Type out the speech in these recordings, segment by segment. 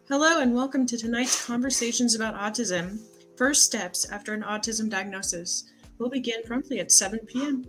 Hello and welcome to tonight's Conversations About Autism, First Steps After an Autism Diagnosis. We'll begin promptly at 7 p.m.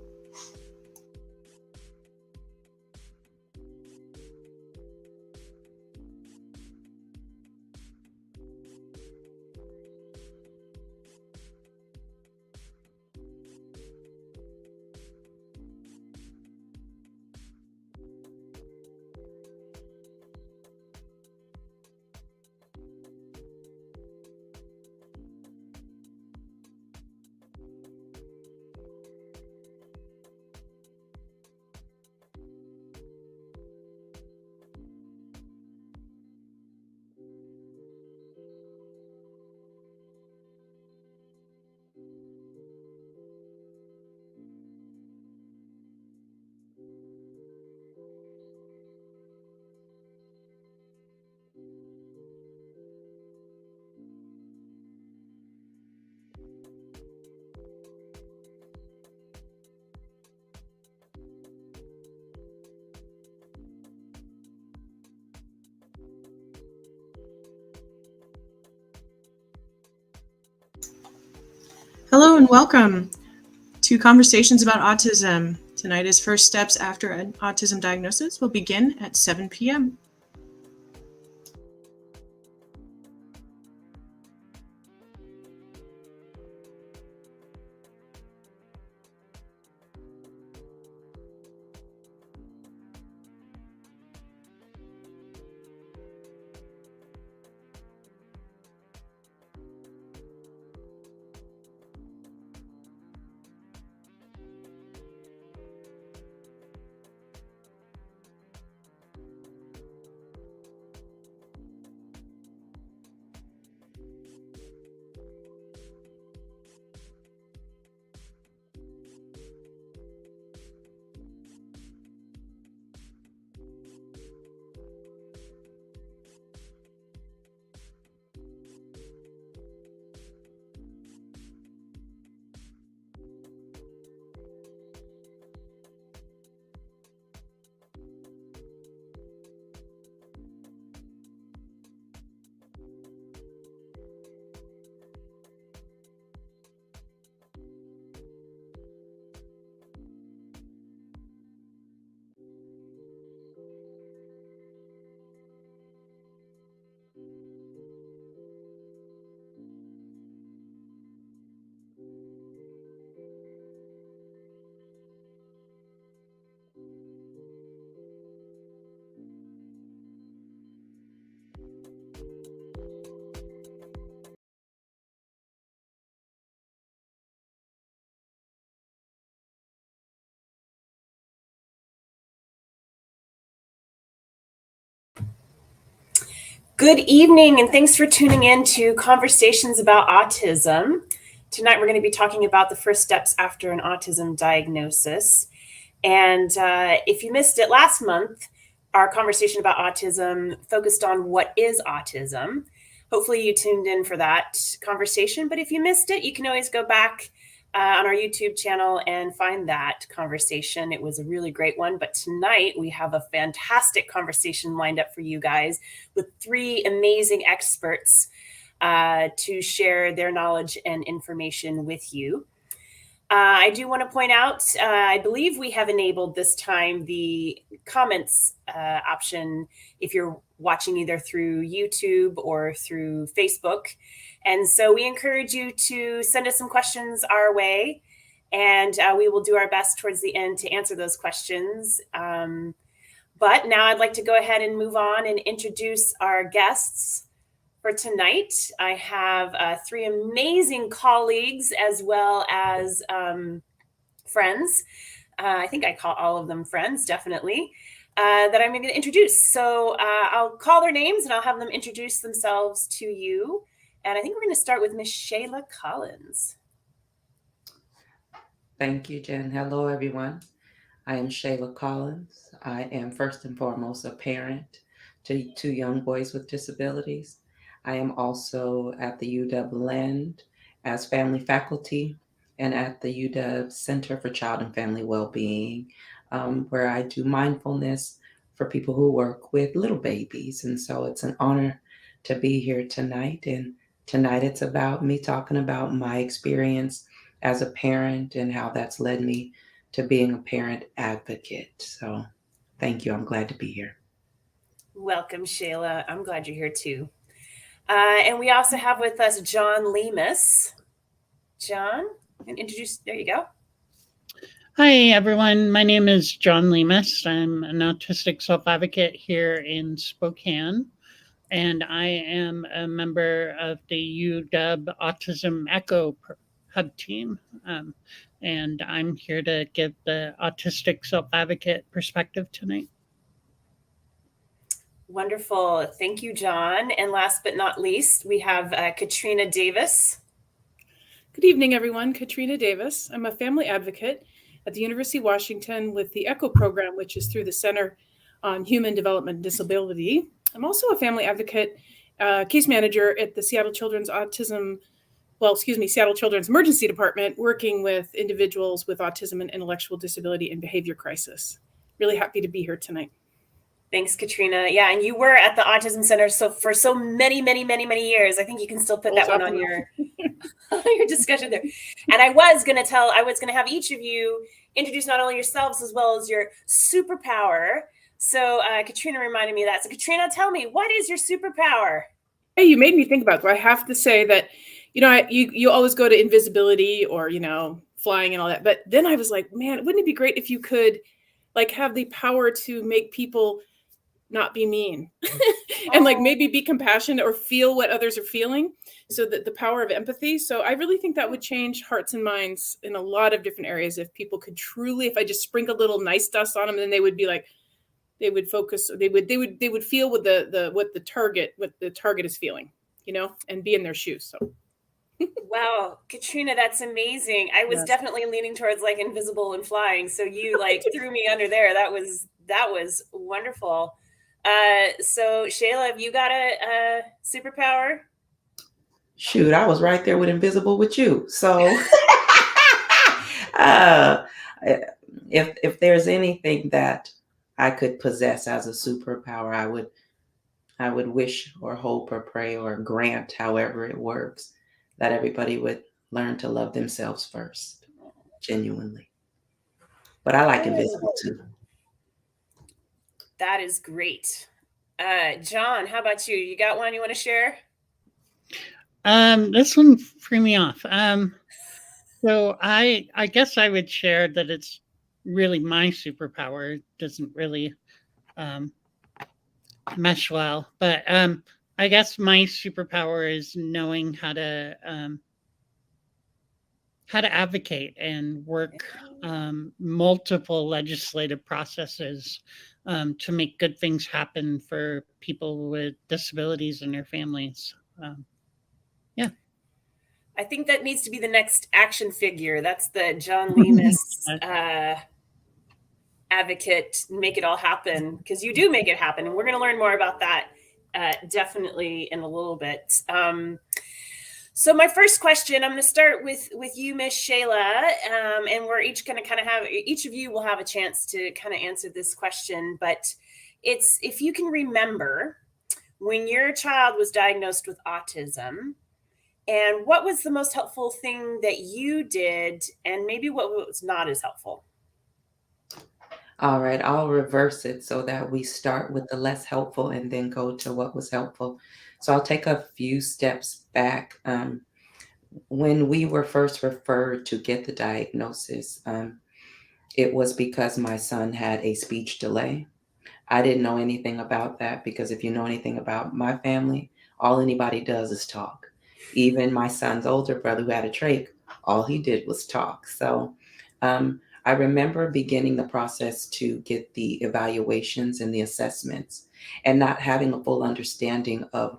Hello and welcome to Conversations About Autism. Tonight is First Steps After an Autism Diagnosis. We'll begin at 7 p.m. Good evening, and thanks for tuning in to Conversations About Autism. Tonight, we're going to be talking about the first steps after an autism diagnosis. And if you missed it last month, our conversation about autism focused on what is autism. Hopefully, you tuned in for that conversation. But if you missed it, you can always go back on our YouTube channel and find that conversation. It was a really great one. But tonight we have a fantastic conversation lined up for you guys with three amazing experts to share their knowledge and information with you. I do want to point out, I believe we have enabled this time the comments option if you're watching either through YouTube or through Facebook. And so we encourage you to send us some questions our way, and we will do our best towards the end to answer those questions. But now I'd like to go ahead and move on and introduce our guests. For tonight, I have three amazing colleagues as well as friends. I think I call all of them friends, definitely, that I'm going to introduce. So I'll call their names and I'll have them introduce themselves to you. And I think we're going to start with Miss Shayla Collins. Thank you, Jen. Hello, everyone. I am Shayla Collins. I am first and foremost a parent to two young boys with disabilities. I am also at the UW Lend as family faculty and at the UW Center for Child and Family Wellbeing, where I do mindfulness for people who work with little babies. And so it's an honor to be here tonight. And tonight it's about me talking about my experience as a parent and how that's led me to being a parent advocate. So thank you. I'm glad to be here. Welcome, Shayla. I'm glad you're here too. And we also have with us John Lemus. John, and introduce. There you go. Hi, everyone. My name is John Lemus. I'm an autistic self-advocate here in Spokane, and I am a member of the UW Autism Echo Hub team. And I'm here to give the autistic self-advocate perspective tonight. Wonderful. Thank you, John. And last but not least, we have Katrina Davis. Good evening, everyone. Katrina Davis. I'm a family advocate at the University of Washington with the ECHO program, which is through the Center on Human Development and Disability. I'm also a family advocate, case manager at the Seattle Children's Seattle Children's Emergency Department, working with individuals with autism and intellectual disability and behavior crisis. Really happy to be here tonight. Thanks, Katrina. Yeah, and you were at the Autism Center for so many years. I think you can still put that one on your your discussion there. And I was going to have each of you introduce not only yourselves as well as your superpower. So Katrina reminded me of that. So Katrina, tell me, what is your superpower? Hey, you made me think about it. So I have to say that, you always go to invisibility or, flying and all that. But then I was like, man, wouldn't it be great if you could have the power to make people not be mean and maybe be compassionate or feel what others are feeling, so that the power of empathy. So I really think that would change hearts and minds in a lot of different areas. If people could truly, if I just sprinkle a little nice dust on them, then they would be like, they would focus, they would feel what the target is feeling, and be in their shoes. So wow, Katrina, that's amazing. I was definitely leaning towards invisible and flying. So you threw me under there. That was wonderful. So Shayla, have you got a superpower? Shoot, I was right there with invisible with you. So if there's anything that I could possess as a superpower, I would wish or hope or pray or grant, however it works, that everybody would learn to love themselves first, genuinely. But I like invisible too. That is great. John, how about you? You got one you want to share? This one threw me off. So I guess I would share that it's really my superpower. It doesn't really mesh well, but I guess my superpower is knowing how to advocate and work multiple legislative processes to make good things happen for people with disabilities and their families. Yeah. I think that needs to be the next action figure. That's the John Lemus advocate, make it all happen, because you do make it happen. And we're going to learn more about that definitely in a little bit. So my first question, I'm going to start with you, Miss Shayla, and we're each going to each of you will have a chance to kind of answer this question. But it's, if you can remember when your child was diagnosed with autism, and what was the most helpful thing that you did, and maybe what was not as helpful? All right, I'll reverse it so that we start with the less helpful and then go to what was helpful. So I'll take a few steps back. When we were first referred to get the diagnosis, it was because my son had a speech delay. I didn't know anything about that, because if you know anything about my family, all anybody does is talk. Even my son's older brother who had a trach, all he did was talk. So I remember beginning the process to get the evaluations and the assessments and not having a full understanding of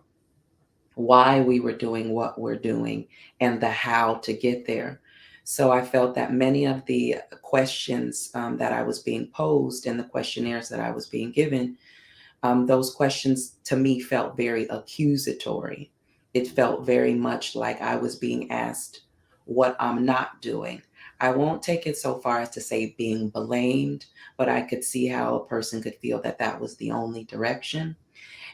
why we were doing what we're doing and the how to get there. So I felt that many of the questions that I was being posed and the questionnaires that I was being given, those questions to me felt very accusatory. It felt very much like I was being asked what I'm not doing. I won't take it so far as to say being blamed, but I could see how a person could feel that that was the only direction.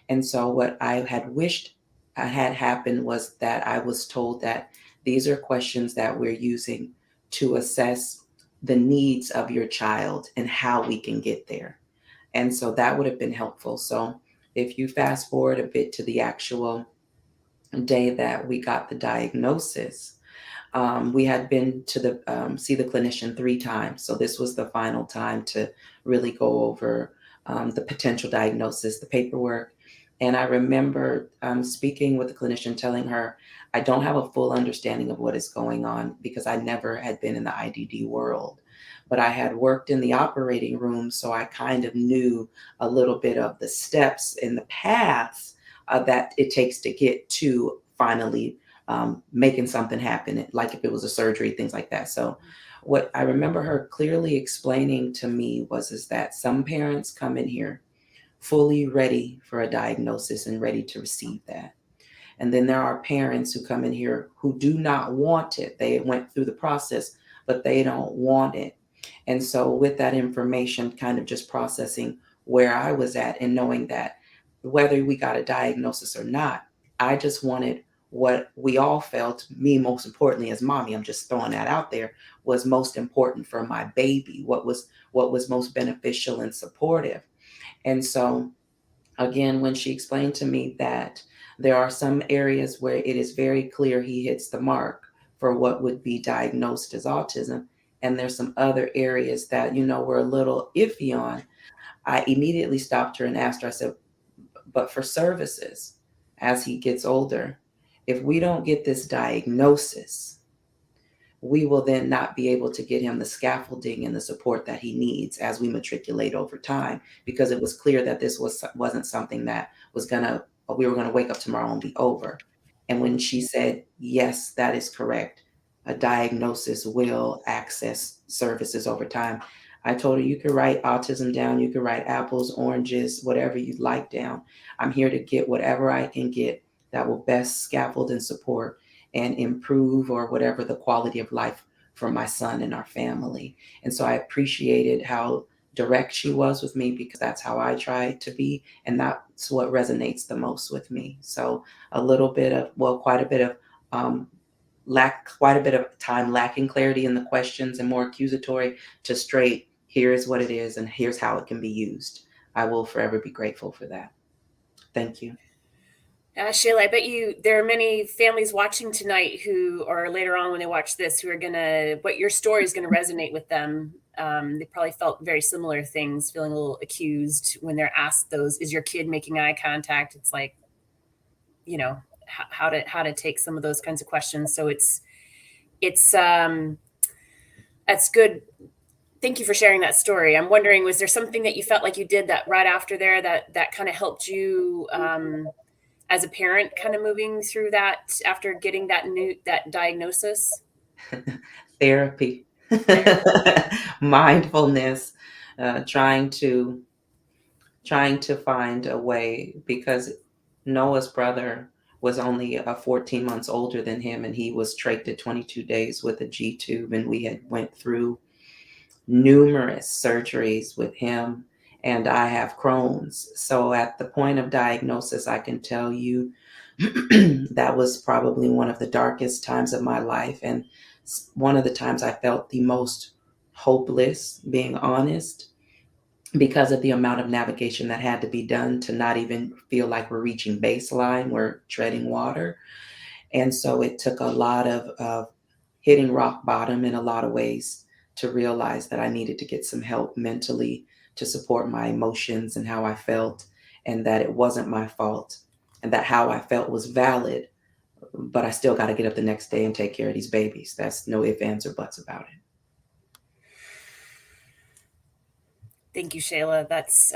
And so what I had wished had happened was that I was told that these are questions that we're using to assess the needs of your child and how we can get there. And so that would have been helpful. So if you fast forward a bit to the actual day that we got the diagnosis, we had been to the see the clinician 3 times. So this was the final time to really go over the potential diagnosis, the paperwork. And I remember speaking with the clinician, telling her, I don't have a full understanding of what is going on because I never had been in the IDD world. But I had worked in the operating room, so I kind of knew a little bit of the steps and the paths that it takes to get to finally making something happen, like if it was a surgery, things like that. So what I remember her clearly explaining to me was is that some parents come in here fully ready for a diagnosis and ready to receive that. And then there are parents who come in here who do not want it. They went through the process, but they don't want it. And so with that information, kind of just processing where I was at and knowing that whether we got a diagnosis or not, I just wanted what we all felt, me most importantly as mommy, I'm just throwing that out there, was most important for my baby, what was most beneficial and supportive. And so again, when she explained to me that there are some areas where it is very clear he hits the mark for what would be diagnosed as autism, and there's some other areas that, we're a little iffy on, I immediately stopped her and asked her, I said, but for services, as he gets older, if we don't get this diagnosis, we will then not be able to get him the scaffolding and the support that he needs as we matriculate over time, because it was clear that this wasn't something that we were gonna wake up tomorrow and be over. And when she said, yes, that is correct, a diagnosis will access services over time, I told her, you could write autism down, you could write apples, oranges, whatever you'd like down. I'm here to get whatever I can get that will best scaffold and support and improve or whatever the quality of life for my son and our family. And so I appreciated how direct she was with me, because that's how I try to be. And that's what resonates the most with me. So quite a bit of quite a bit of time lacking clarity in the questions and more accusatory to straight, here's what it is and here's how it can be used. I will forever be grateful for that. Thank you. Shayla, I bet there are many families watching tonight who, or later on when they watch this, who are what your story is gonna resonate with them. They probably felt very similar things, feeling a little accused when they're asked those, is your kid making eye contact? It's like, how to take some of those kinds of questions. So that's good. Thank you for sharing that story. I'm wondering, was there something that you felt like you did that right after there that kind of helped you as a parent, kind of moving through that after getting that diagnosis? Therapy, mindfulness, trying to find a way, because Noah's brother was only 14 months older than him, and he was trached at 22 days with a G tube, and we had went through numerous surgeries with him, and I have Crohn's. So at the point of diagnosis, I can tell you that was probably one of the darkest times of my life, and one of the times I felt the most hopeless, being honest, because of the amount of navigation that had to be done to not even feel like we're reaching baseline, we're treading water. And so it took a lot of hitting rock bottom in a lot of ways to realize that I needed to get some help mentally to support my emotions and how I felt, and that it wasn't my fault, and that how I felt was valid, but I still got to get up the next day and take care of these babies. That's no ifs, ands, or buts about it. Thank you, Shayla. That's,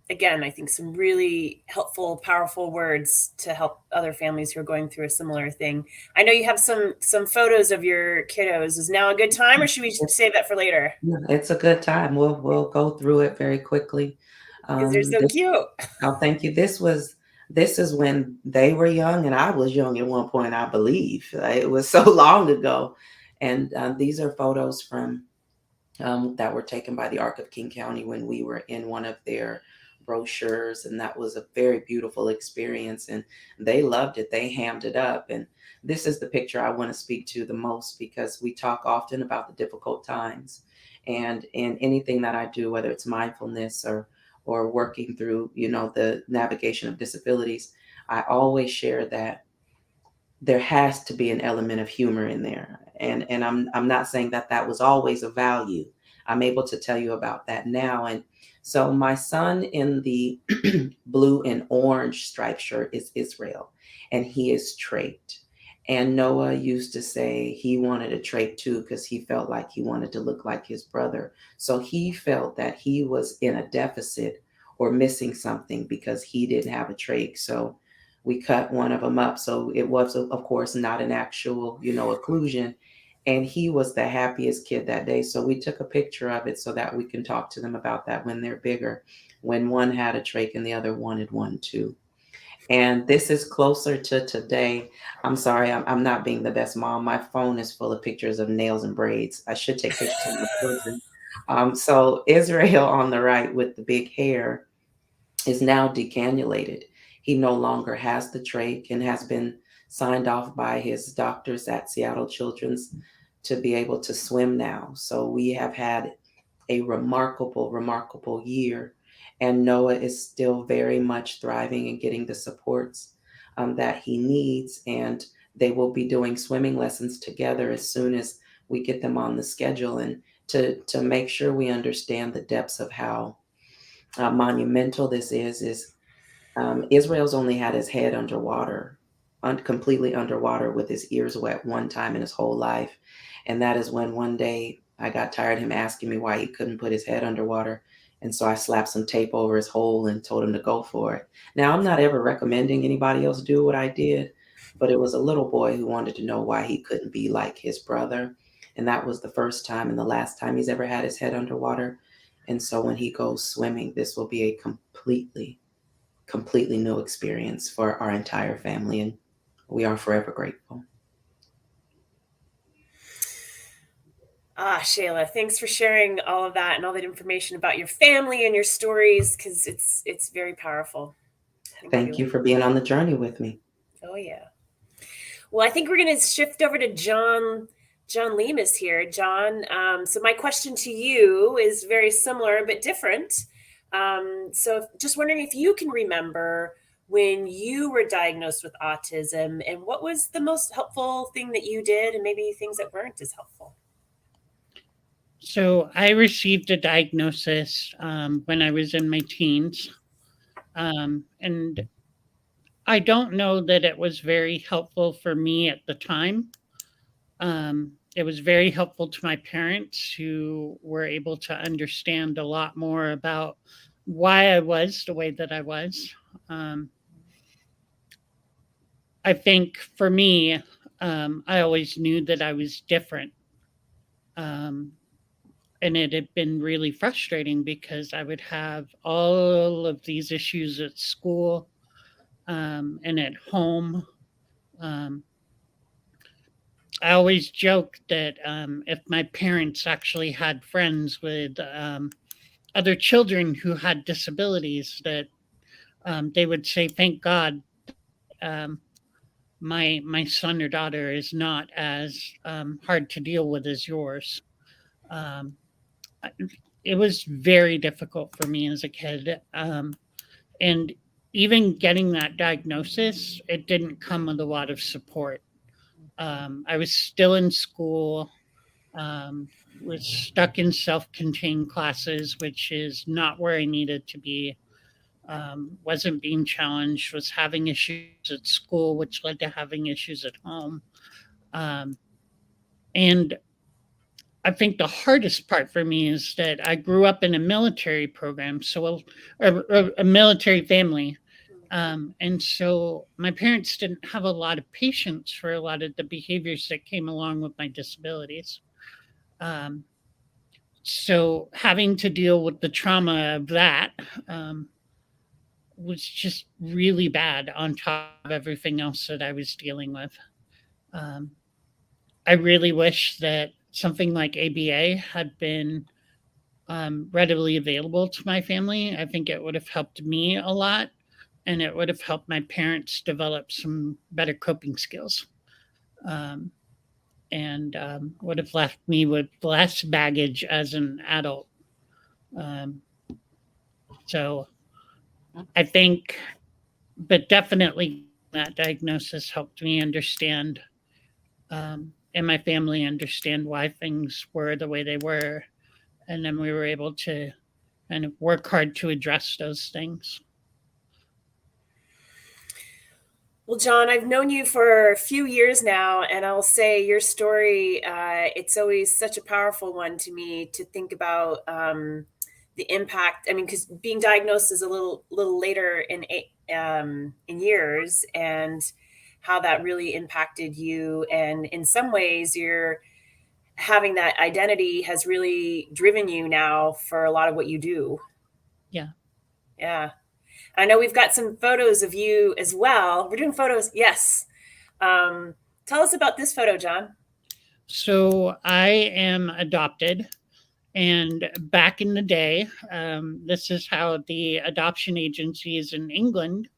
again, I think some really helpful, powerful words to help other families who are going through a similar thing. I know you have some photos of your kiddos. Is now a good time, or should we save that for later? Yeah, it's a good time. We'll go through it very quickly. Because they're so cute. Oh, thank you. This is when they were young and I was young at one point, I believe. It was so long ago. And these are photos from that were taken by the ARC of King County when we were in one of their brochures, and that was a very beautiful experience. And they loved it. They hammed it up. And this is the picture I want to speak to the most, because we talk often about the difficult times. And in anything that I do, whether it's mindfulness or working through, the navigation of disabilities, I always share that there has to be an element of humor in there. And I'm not saying that that was always a value. I'm able to tell you about that now. And so my son in the blue and orange striped shirt is Israel, and he is trait. And Noah used to say he wanted a trait too, because he felt like he wanted to look like his brother. So he felt that he was in a deficit or missing something because he didn't have a trait. So we cut one of them up. So it was, of course, not an actual, occlusion. And he was the happiest kid that day. So we took a picture of it so that we can talk to them about that when they're bigger, when one had a trach and the other wanted one too. And this is closer to today. I'm sorry, I'm not being the best mom. My phone is full of pictures of nails and braids. I should take pictures of my children. So Israel on the right with the big hair is now decannulated. He no longer has the trach and has been signed off by his doctors at Seattle Children's to be able to swim now. So we have had a remarkable, remarkable year. And Noah is still very much thriving and getting the supports that he needs. And they will be doing swimming lessons together as soon as we get them on the schedule, and to make sure we understand the depths of how monumental this is Israel's only had his head underwater, completely underwater with his ears wet one time in his whole life. And that is when one day I got tired of him asking me why he couldn't put his head underwater. And so I slapped some tape over his hole and told him to go for it. Now, I'm not ever recommending anybody else do what I did, but it was a little boy who wanted to know why he couldn't be like his brother. And that was the first time and the last time he's ever had his head underwater. And so when he goes swimming, this will be a completely new experience for our entire family, and we are forever grateful. Shayla, thanks for sharing all of that and all that information about your family and your stories, because it's very powerful. Thank you for being on the journey with me. Oh yeah. Well, I think we're going to shift over to John Lemus here. John, so my question to you is very similar but different. So just wondering if you can remember when you were diagnosed with autism, and what was the most helpful thing that you did, and maybe things that weren't as helpful. So I received a diagnosis when I was in my teens. And I don't know that it was very helpful for me at the time. It was very helpful to my parents, who were able to understand a lot more about why I was the way that I was. I think for me, I always knew that I was different. And it had been really frustrating because I would have all of these issues at school and at home. I always joke that if my parents actually had friends with other children who had disabilities, that they would say, "Thank God, my son or daughter is not as hard to deal with as yours." Um, it was very difficult for me as a kid. And even getting that diagnosis, it didn't come with a lot of support. I was still in school, was stuck in self contained classes, which is not where I needed to be. Wasn't being challenged, was having issues at school, which led to having issues at home. And I think the hardest part for me is that I grew up in a military program, so a military family. And so my parents didn't have a lot of patience for a lot of the behaviors that came along with my disabilities. Um, so having to deal with the trauma of that was just really bad on top of everything else that I was dealing with. Um, I really wish that something like ABA had been readily available to my family. I think it would have helped me a lot, and it would have helped my parents develop some better coping skills, and would have left me with less baggage as an adult. Um, so I think, but definitely that diagnosis helped me understand, and my family understand why things were the way they were. And then we were able to kind of work hard to address those things. Well, John, I've known you for a few years now, and I'll say your story, it's always such a powerful one to me to think about the impact. I mean, because being diagnosed is a little later in years, and how that really impacted you. And in some ways, you're having that identity has really driven you now for a lot of what you do. Yeah. Yeah. I know we've got some photos of you as well. We're doing photos. Yes. Tell us about this photo, John. So I am adopted. And back in the day, this is how the adoption agencies in England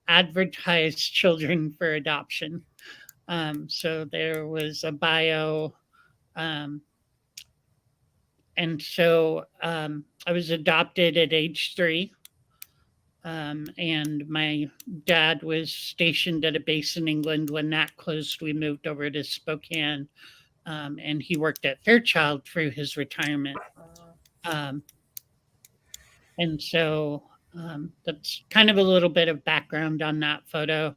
advertised children for adoption. So there was a bio. And so I was adopted at age 3. And my dad was stationed at a base in England. When that closed, we moved over to Spokane, and he worked at Fairchild through his retirement. And so that's kind of a little bit of background on that photo.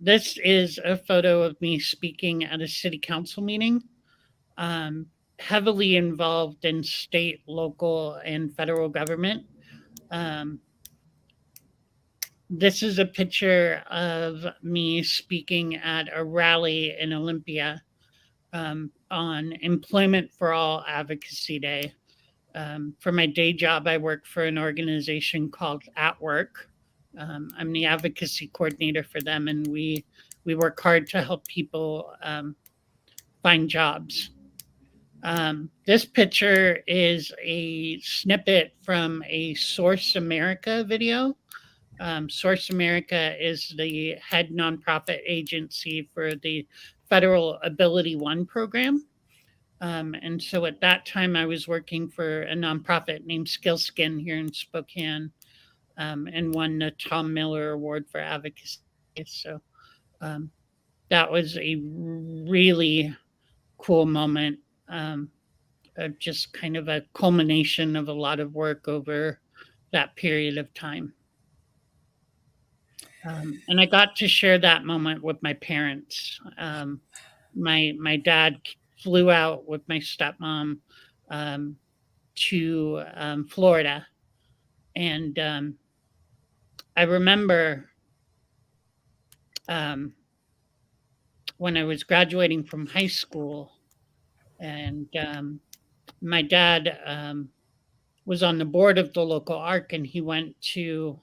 This is a photo of me speaking at a city council meeting, heavily involved in state, local, and federal government. This is a picture of me speaking at a rally in Olympia on Employment for All Advocacy Day. For my day job, I work for an organization called At Work. I'm the advocacy coordinator for them, and we work hard to help people find jobs. This picture is a snippet from a Source America video. Source America is the head nonprofit agency for the Federal Ability One program. And so at that time, I was working for a nonprofit named Skillskin here in Spokane, and won the Tom Miller Award for Advocacy. So that was a really cool moment, just kind of a culmination of a lot of work over that period of time. And I got to share that moment with my parents. My dad flew out with my stepmom to Florida, and I remember when I was graduating from high school, and my dad was on the board of the local ARC, and he went to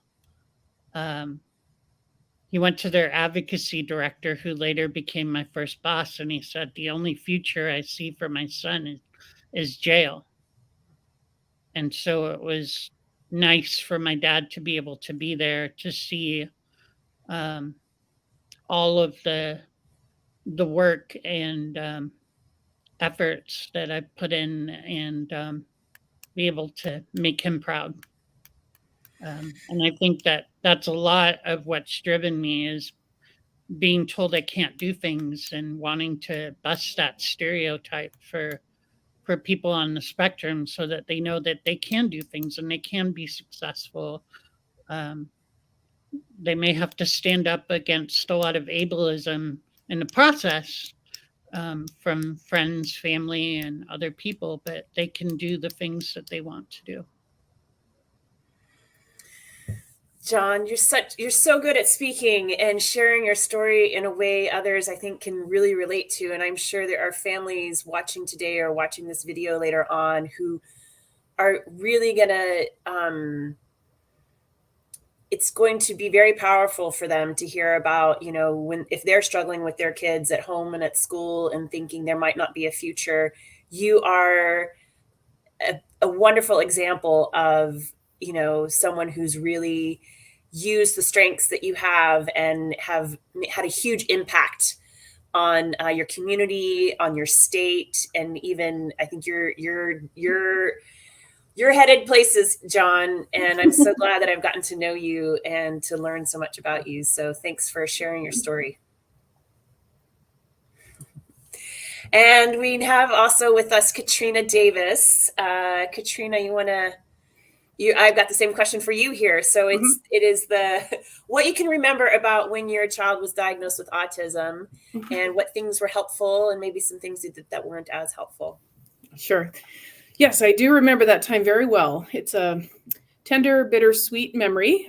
their advocacy director, who later became my first boss, and he said, "The only future I see for my son is jail." And so it was nice for my dad to be able to be there to see all of the work and efforts that I put in, and be able to make him proud. And I think that that's a lot of what's driven me, is being told I can't do things and wanting to bust that stereotype for people on the spectrum, so that they know that they can do things and they can be successful. They may have to stand up against a lot of ableism in the process, from friends, family, and other people, but they can do the things that they want to do. John, you're so good at speaking and sharing your story in a way others, I think, can really relate to. And I'm sure there are families watching today or watching this video later on who are really gonna it's going to be very powerful for them to hear about, if they're struggling with their kids at home and at school and thinking there might not be a future. You are a wonderful example of, you know, someone who's really used the strengths that you have and have had a huge impact on your community, on your state, and even I think you're headed places, John. And I'm so glad that I've gotten to know you and to learn so much about you. So thanks for sharing your story. And we have also with us Katrina Davis. Katrina, I've got the same question for you here. So it is what you can remember about when your child was diagnosed with autism, and what things were helpful and maybe some things you did that weren't as helpful. Sure. Yes, I do remember that time very well. It's a tender, bittersweet memory.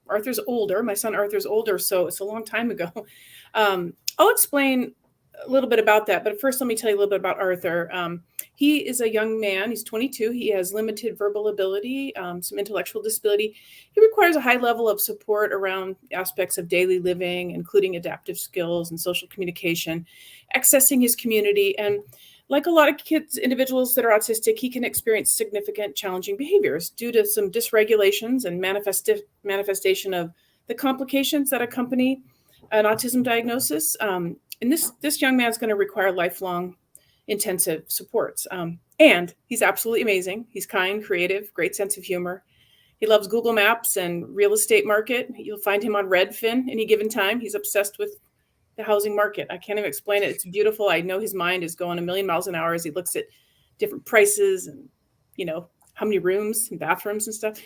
Arthur's older. My son Arthur's older, so it's a long time ago. I'll explain a little bit about that, but first let me tell you a little bit about Arthur. He is a young man. He's 22. He has limited verbal ability, some intellectual disability. He requires a high level of support around aspects of daily living, including adaptive skills and social communication, accessing his community. And like a lot of individuals that are autistic, he can experience significant challenging behaviors due to some dysregulations and manifestation of the complications that accompany an autism diagnosis. And this young man is going to require lifelong intensive supports. And he's absolutely amazing. He's kind, creative, great sense of humor. He loves Google Maps and real estate market. You'll find him on Redfin any given time. He's obsessed with the housing market. I can't even explain it. It's beautiful. I know his mind is going a million miles an hour as he looks at different prices and, you know, how many rooms and bathrooms and stuff.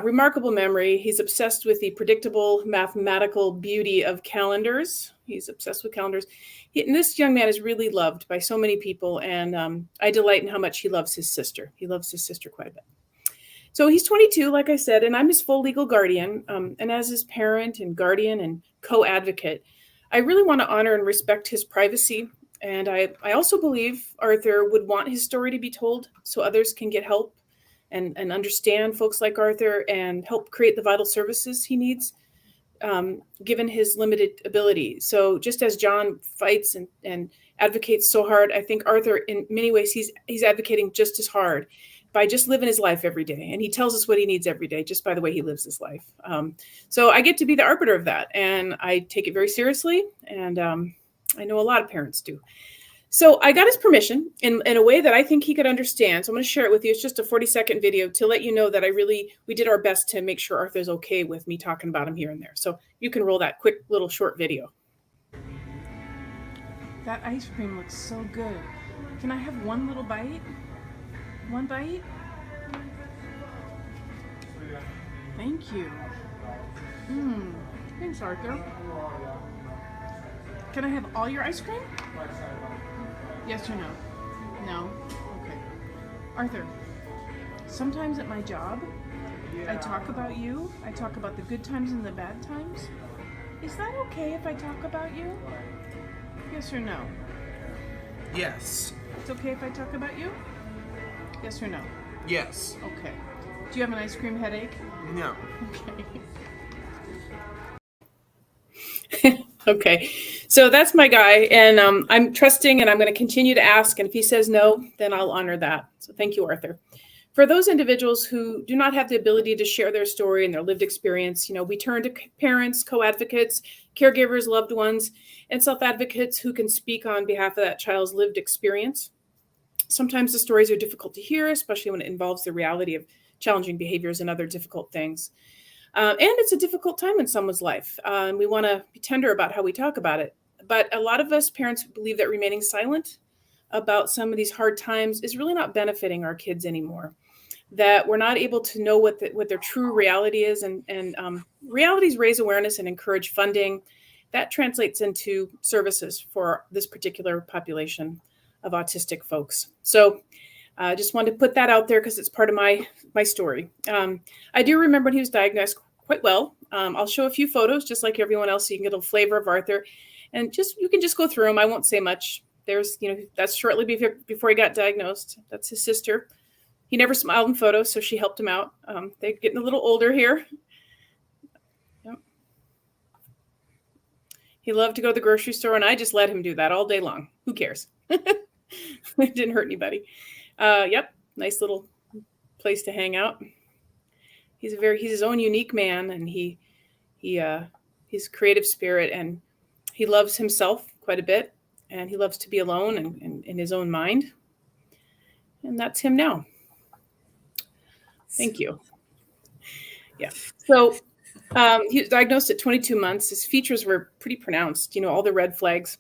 Remarkable memory. He's obsessed with the predictable mathematical beauty of calendars. He's obsessed with calendars. And this young man is really loved by so many people. And I delight in how much he loves his sister. He loves his sister quite a bit. So he's 22, like I said, and I'm his full legal guardian. And as his parent and guardian and co-advocate, I really want to honor and respect his privacy. And I also believe Arthur would want his story to be told so others can get help and understand folks like Arthur and help create the vital services he needs, given his limited ability. So just as John fights and advocates so hard, I think Arthur, in many ways, he's advocating just as hard by just living his life every day. And he tells us what he needs every day, just by the way he lives his life. So I get to be the arbiter of that. And I take it very seriously. And I know a lot of parents do. So I got his permission in a way that I think he could understand. So I'm going to share it with you. It's just a 40-second video to let you know that we did our best to make sure Arthur's okay with me talking about him here and there. So you can roll that quick little short video. That ice cream looks so good. Can I have one little bite? One bite? Thank you. Thanks, Arthur. Can I have all your ice cream? Yes or no? No? Okay. Arthur, sometimes at my job, I talk about you. I talk about the good times and the bad times. Is that okay if I talk about you? Yes or no? Yes. It's okay if I talk about you? Yes or no? Yes. Okay. Do you have an ice cream headache? No. Okay. Okay. So that's my guy. And I'm trusting and I'm going to continue to ask. And if he says no, then I'll honor that. So thank you, Arthur. For those individuals who do not have the ability to share their story and their lived experience, we turn to parents, co-advocates, caregivers, loved ones, and self-advocates who can speak on behalf of that child's lived experience. Sometimes the stories are difficult to hear, especially when it involves the reality of challenging behaviors and other difficult things. And it's a difficult time in someone's life. And we want to be tender about how we talk about it. But a lot of us parents believe that remaining silent about some of these hard times is really not benefiting our kids anymore. That we're not able to know what their true reality is. And realities raise awareness and encourage funding. That translates into services for this particular population of autistic folks. So I just wanted to put that out there because it's part of my story. I do remember when he was diagnosed quite well. I'll show a few photos just like everyone else so you can get a flavor of Arthur. And you can just go through them. I won't say much. There's, that's shortly before he got diagnosed. That's his sister. He never smiled in photos, so she helped him out. They're getting a little older here. Yep. He loved to go to the grocery store, and I just let him do that all day long. Who cares? It didn't hurt anybody. Yep. nice little place to hang out. He's his own unique man, and he's a creative spirit, and he loves himself quite a bit, and he loves to be alone and in his own mind. And that's him now. Thank you. Yeah. So he was diagnosed at 22 months. His features were pretty pronounced, all the red flags.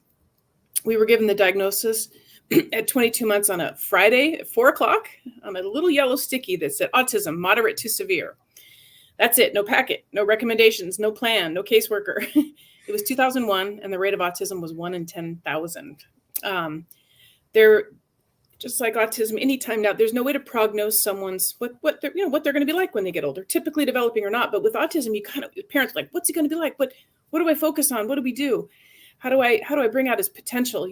We were given the diagnosis at 22 months on a Friday at 4:00 on a little yellow sticky that said autism, moderate to severe. That's it. No packet, no recommendations, no plan, no caseworker. It was 2001, and the rate of autism was 1 in 10,000. They're just like autism. Anytime now, there's no way to prognose someone's what they're going to be like when they get older, typically developing or not. But with autism, parents are like, what's he going to be like? What do I focus on? What do we do? How do I bring out his potential?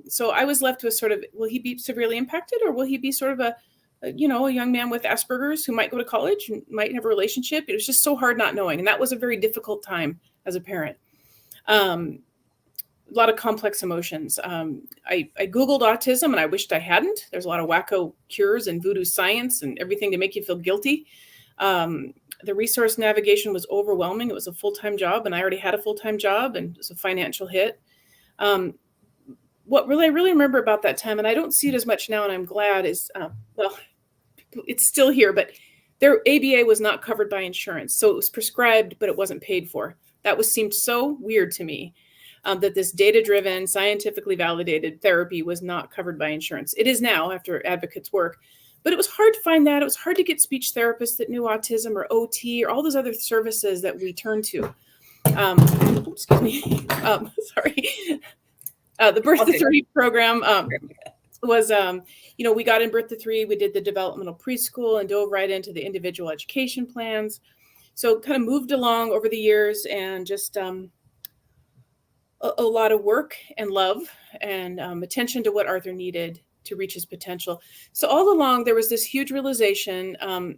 So I was left with sort of, will he be severely impacted, or will he be sort of a young man with Asperger's who might go to college and might have a relationship? It was just so hard not knowing. And that was a very difficult time as a parent. A lot of complex emotions. I Googled autism, and I wished I hadn't. There's a lot of wacko cures and voodoo science and everything to make you feel guilty. The resource navigation was overwhelming. It was a full-time job, and I already had a full-time job, and it was a financial hit. What I really remember about that time, and I don't see it as much now, and I'm glad, is, it's still here, but their ABA was not covered by insurance. So it was prescribed, but it wasn't paid for. That seemed so weird to me, that this data-driven, scientifically validated therapy was not covered by insurance. It is now after Advocate's work, but it was hard to find that. It was hard to get speech therapists that knew autism, or OT, or all those other services that we turn to. Excuse me. Sorry. The Birth to 3 program was, we got in Birth to 3. We did the developmental preschool and dove right into the individual education plans. So kind of moved along over the years, and just a lot of work and love and attention to what Arthur needed to reach his potential. So all along, there was this huge realization, and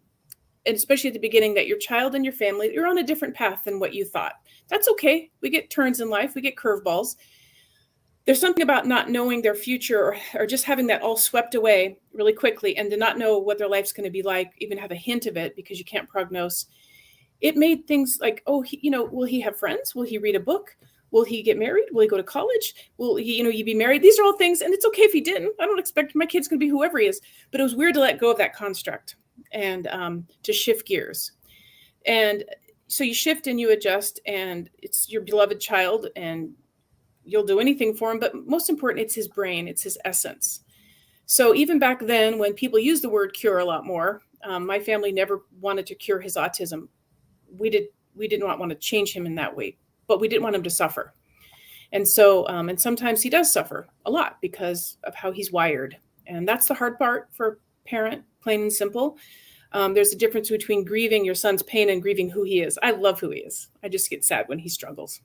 especially at the beginning, that your child and your family, you're on a different path than what you thought. That's okay. We get turns in life. We get curveballs. There's something about not knowing their future, or just having that all swept away really quickly, and to not know what their life's going to be like, even have a hint of it, because you can't prognose. It made things like, will he have friends? Will he read a book? Will he get married? Will he go to college? Will he, you be married? These are all things, and it's okay if he didn't. I don't expect my kid's going to be whoever he is, but it was weird to let go of that construct and to shift gears. And so you shift and you adjust, and it's your beloved child, and you'll do anything for him. But most important, it's his brain, it's his essence. So even back then, when people use the word cure a lot more, my family never wanted to cure his autism. We did not want to change him in that way, but we didn't want him to suffer. And so, and sometimes he does suffer a lot because of how he's wired. And that's the hard part for a parent, plain and simple. There's a difference between grieving your son's pain and grieving who he is. I love who he is. I just get sad when he struggles.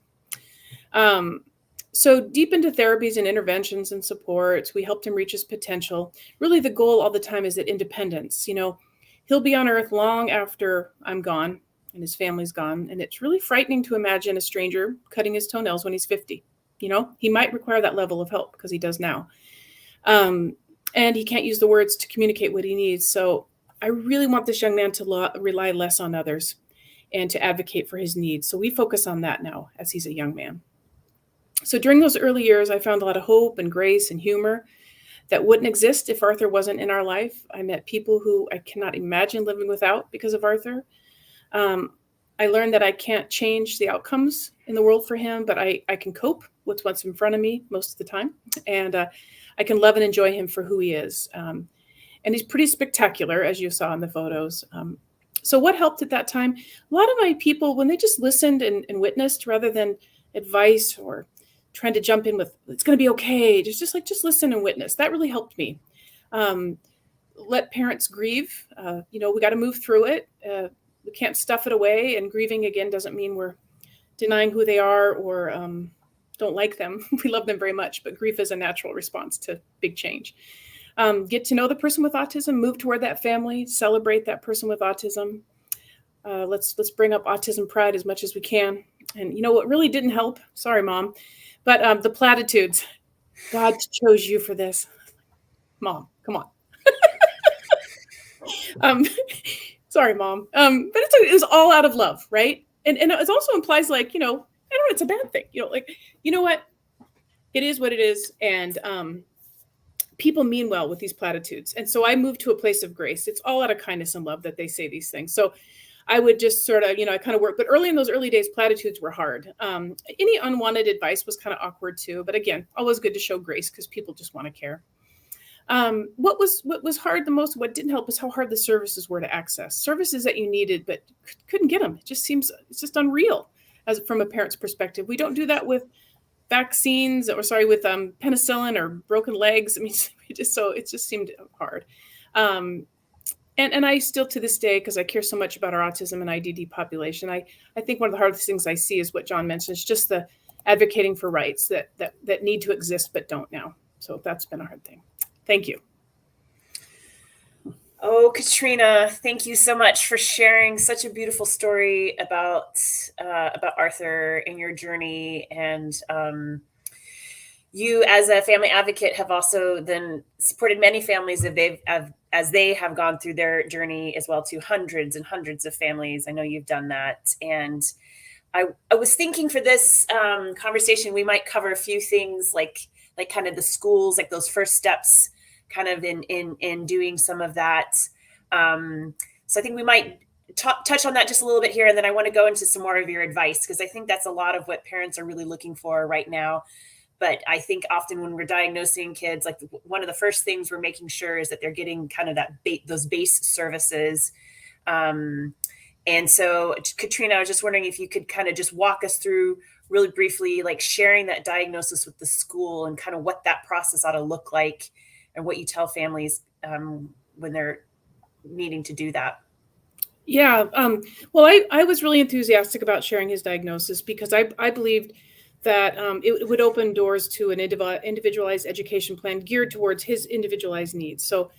So deep into therapies and interventions and supports, we helped him reach his potential. Really, the goal all the time is that independence. He'll be on earth long after I'm gone and his family's gone. And it's really frightening to imagine a stranger cutting his toenails when he's 50. He might require that level of help, because he does now. And he can't use the words to communicate what he needs. So I really want this young man to rely less on others and to advocate for his needs. So we focus on that now as he's a young man. So during those early years, I found a lot of hope and grace and humor that wouldn't exist if Arthur wasn't in our life. I met people who I cannot imagine living without because of Arthur. I learned that I can't change the outcomes in the world for him, but I can cope with what's in front of me most of the time. And I can love and enjoy him for who he is. And he's pretty spectacular, as you saw in the photos. So what helped at that time? A lot of my people, when they just listened and witnessed rather than advice or trying to jump in with, it's going to be okay, just listen and witness. That really helped me. Let parents grieve. We got to move through it. We can't stuff it away. And grieving, again, doesn't mean we're denying who they are or don't like them. We love them very much, but grief is a natural response to big change. Get to know the person with autism, move toward that family, celebrate that person with autism. Let's bring up autism pride as much as we can. And what really didn't help, sorry, Mom, but the platitudes. God chose you for this. Mom, come on. Sorry, Mom. But it was all out of love, right? And it also implies like, I don't know, it's a bad thing. Like, you know what? It is what it is. And people mean well with these platitudes. And so I moved to a place of grace. It's all out of kindness and love that they say these things. So I would just sort of, I kind of work. But in those early days, platitudes were hard. Any unwanted advice was kind of awkward too. But again, always good to show grace because people just want to care. What was hard the most, what didn't help is how hard the services were to access. Services that you needed but couldn't get them. It's just unreal as from a parent's perspective. We don't do that with vaccines with penicillin or broken legs. I mean, it just seemed hard. And I still to this day, because I care so much about our autism and IDD population, I think one of the hardest things I see is what John mentioned, is just the advocating for rights that need to exist but don't now. So that's been a hard thing. Thank you. Oh, Katrina, thank you so much for sharing such a beautiful story about Arthur and your journey. And you, as a family advocate, have also then supported many families as they have gone through their journey as well, to hundreds and hundreds of families. I know you've done that. And I was thinking for this conversation, we might cover a few things like kind of the schools, like those first steps kind of in doing some of that. So I think we might touch on that just a little bit here. And then I want to go into some more of your advice, because I think that's a lot of what parents are really looking for right now. But I think often when we're diagnosing kids, like one of the first things we're making sure is that they're getting kind of those base services. And so, Katrina, I was just wondering if you could kind of just walk us through really briefly, like sharing that diagnosis with the school and kind of what that process ought to look like, and what you tell families when they're needing to do that. Yeah. Well, I was really enthusiastic about sharing his diagnosis because I believed that it would open doors to an individualized education plan geared towards his individualized needs. So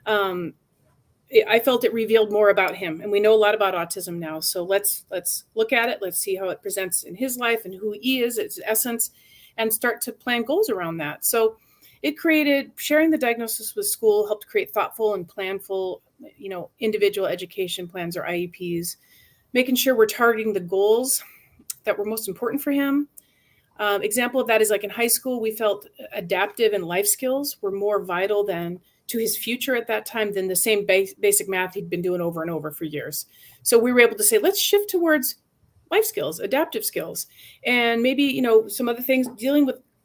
I felt it revealed more about him, and we know a lot about autism now. So let's look at it. Let's see how it presents in his life and who he is, its essence, and start to plan goals around that. So it created, sharing the diagnosis with school helped create thoughtful and planful, individual education plans or IEPs, making sure we're targeting the goals that were most important for him. Example of that is like in high school, we felt adaptive and life skills were more vital to his future at that time than the same basic math he'd been doing over and over for years. So we were able to say, let's shift towards life skills, adaptive skills, and maybe, some other things.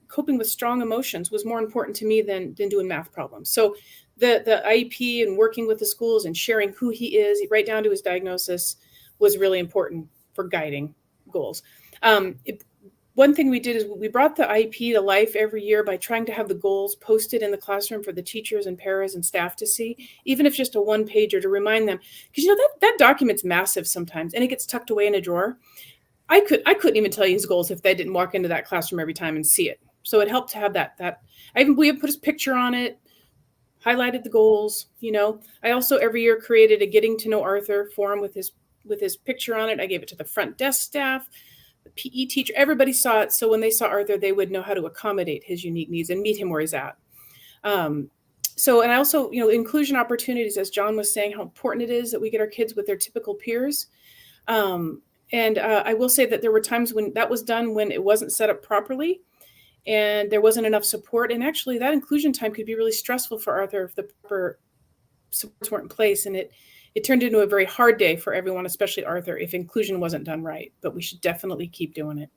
Coping with strong emotions was more important to me than doing math problems. So the IEP and working with the schools and sharing who he is right down to his diagnosis was really important for guiding goals. One thing we did is we brought the IEP to life every year by trying to have the goals posted in the classroom for the teachers and paras and staff to see, even if just a one pager to remind them, because that document's massive sometimes and it gets tucked away in a drawer. I couldn't even tell you his goals if they didn't walk into that classroom every time and see it. So it helped to have that. We put his picture on it, highlighted the goals. I also every year created a getting to know Arthur forum with his picture on it. I gave it to the front desk staff, the PE teacher. Everybody saw it, so when they saw Arthur, they would know how to accommodate his unique needs and meet him where he's at. And I also, inclusion opportunities, as John was saying, how important it is that we get our kids with their typical peers. And I will say that there were times when that was done when it wasn't set up properly and there wasn't enough support. And actually that inclusion time could be really stressful for Arthur if the proper supports weren't in place. And it turned into a very hard day for everyone, especially Arthur, if inclusion wasn't done right. But we should definitely keep doing it.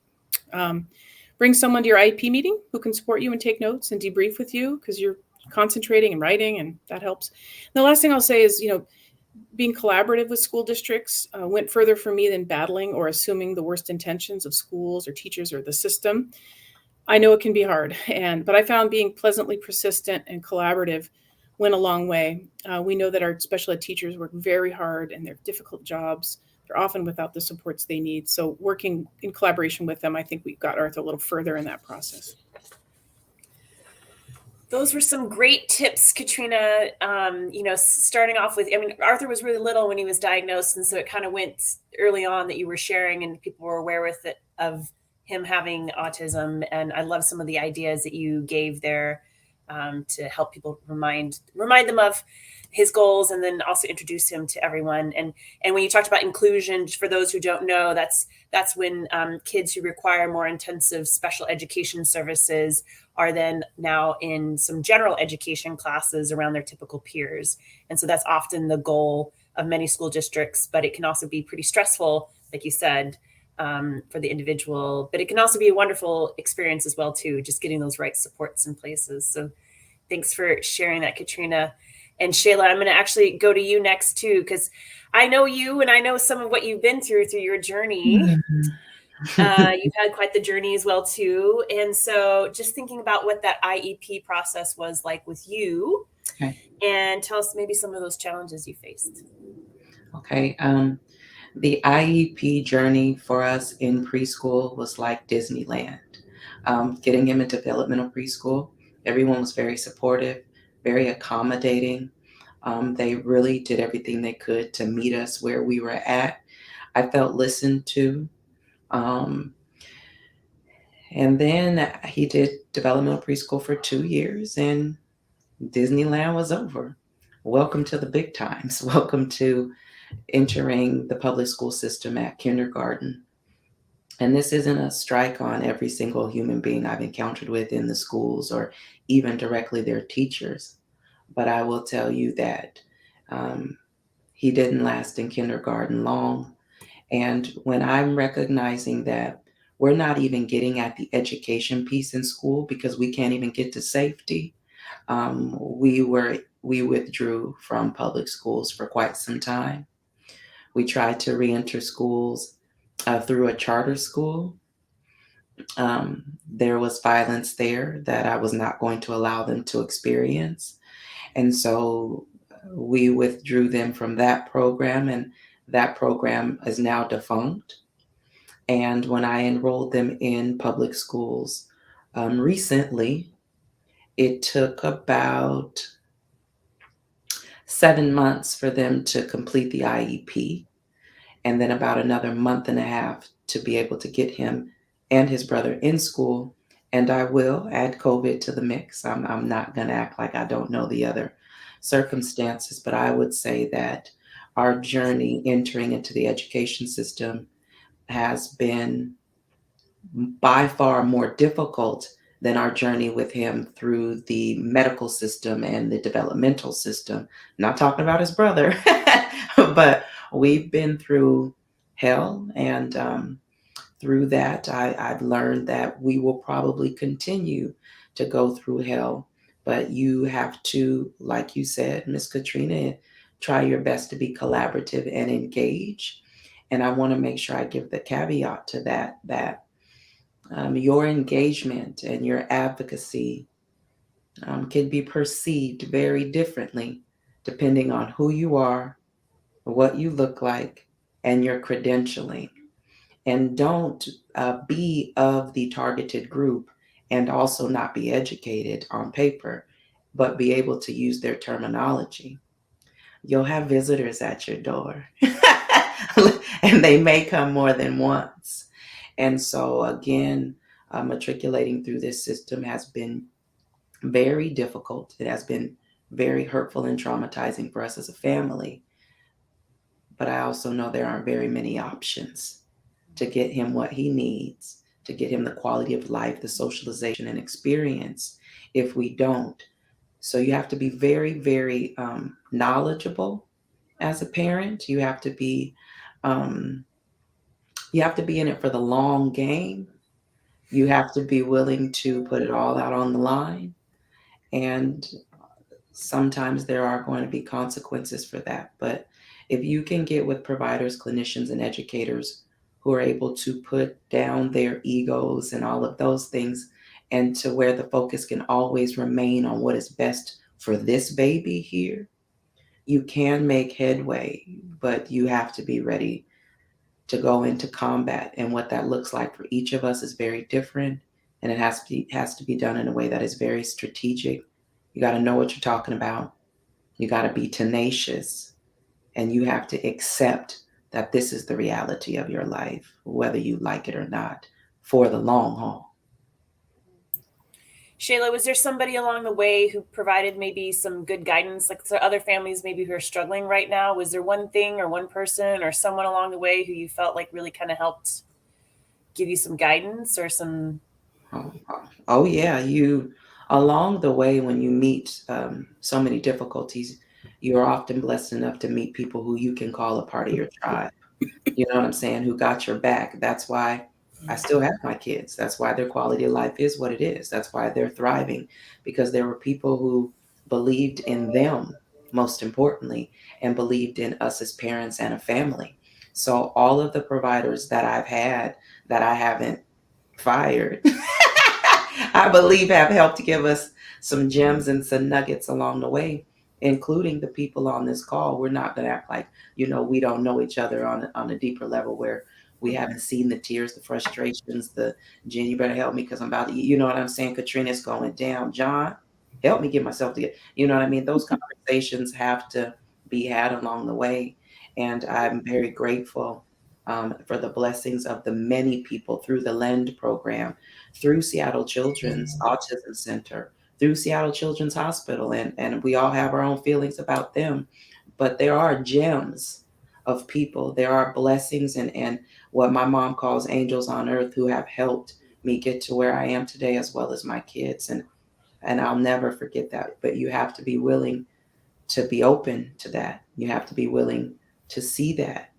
Bring someone to your IEP meeting who can support you and take notes and debrief with you, because you're concentrating and writing, and that helps. And the last thing I'll say is, being collaborative with school districts went further for me than battling or assuming the worst intentions of schools or teachers or the system. I know it can be hard, but I found being pleasantly persistent and collaborative went a long way. We know that our special ed teachers work very hard and they're difficult jobs. They're often without the supports they need. So working in collaboration with them, I think we got Arthur a little further in that process. Those were some great tips, Katrina. Starting off with, Arthur was really little when he was diagnosed. And so it kind of went early on that you were sharing and people were aware with it of him having autism. And I love some of the ideas that you gave there to help people remind them of his goals, and then also introduce him to everyone. And when you talked about inclusion, for those who don't know, that's when kids who require more intensive special education services are then now in some general education classes around their typical peers. And so that's often the goal of many school districts, but it can also be pretty stressful, like you said, for the individual, but it can also be a wonderful experience as well too, just getting those right supports in places. So thanks for sharing that, Katrina. And Shayla, I'm going to actually go to you next too, because I know you and I know some of what you've been through your journey. You've had quite the journey as well too. And so just thinking about what that IEP process was like with you, Okay. and tell us maybe some of those challenges you faced. Okay. The IEP journey for us in preschool was like Disneyland. Getting him in developmental preschool, everyone was very supportive, very accommodating. They really did everything they could to meet us where we were at. I felt listened to. And then he did developmental preschool for 2 years, and Disneyland was over. Welcome to the big times. Welcome to entering the public school system at kindergarten. And this isn't a strike on every single human being I've encountered with in the schools or even directly their teachers. But I will tell you that he didn't last in kindergarten long. And when I'm recognizing that we're not even getting at the education piece in school because we can't even get to safety, we withdrew from public schools for quite some time. We tried to re-enter schools through a charter school. There was violence there that I was not going to allow them to experience. And so we withdrew them from that program, and that program is now defunct. And when I enrolled them in public schools recently, it took about 7 months for them to complete the IEP, and then about another month and a half to be able to get him and his brother in school. And I will add COVID to the mix. I'm not going to act like I don't know the other circumstances, but I would say that our journey entering into the education system has been by far more difficult than our journey with him through the medical system and the developmental system. Not talking about his brother, but we've been through hell, and through that, I've learned that we will probably continue to go through hell. But you have to, like you said, Miss Katrina, try your best to be collaborative and engage. And I want to make sure I give the caveat to that your engagement and your advocacy can be perceived very differently depending on who you are, what you look like, and your credentialing. And don't be of the targeted group and also not be educated on paper, but be able to use their terminology. You'll have visitors at your door, and they may come more than once. And so, again, matriculating through this system has been very difficult. It has been very hurtful and traumatizing for us as a family. But I also know there aren't very many options to get him what he needs, to get him the quality of life, the socialization and experience if we don't. So you have to be very, very knowledgeable as a parent. Um, you have to be in it for the long game. You have to be willing to put it all out on the line. And sometimes there are going to be consequences for that. But if you can get with providers, clinicians, and educators who are able to put down their egos and all of those things, and to where the focus can always remain on what is best for this baby here, you can make headway, but you have to be ready to go into combat. And what that looks like for each of us is very different. And it has to be done in a way that is very strategic. You got to know what you're talking about. You got to be tenacious, and you have to accept that this is the reality of your life, whether you like it or not, for the long haul. Shayla, was there somebody along the way who provided maybe some good guidance? Like, so other families maybe who are struggling right now, was there one thing or one person or someone along the way who you felt like really kind of helped give you some guidance or some? Oh, yeah. You along the way when you meet so many difficulties, you are often blessed enough to meet people who you can call a part of your tribe. You know what I'm saying? Who got your back. That's why I still have my kids. That's why their quality of life is what it is. That's why they're thriving, because there were people who believed in them, most importantly, and believed in us as parents and a family. So all of the providers that I've had that I haven't fired, I believe have helped to give us some gems and some nuggets along the way, including the people on this call. We're not going to act like, we don't know each other on a deeper level where we haven't seen the tears, the frustrations, the Jen, you better help me because I'm about to eat. You know what I'm saying? Katrina's going down. John, help me get myself together. You know what I mean? Those conversations have to be had along the way. And I'm very grateful for the blessings of the many people through the LEND program, through Seattle Children's Autism Center, through Seattle Children's Hospital. And we all have our own feelings about them, but there are gems of people. There are blessings and what my mom calls angels on earth who have helped me get to where I am today, as well as my kids. And I'll never forget that. But you have to be willing to be open to that. You have to be willing to see that.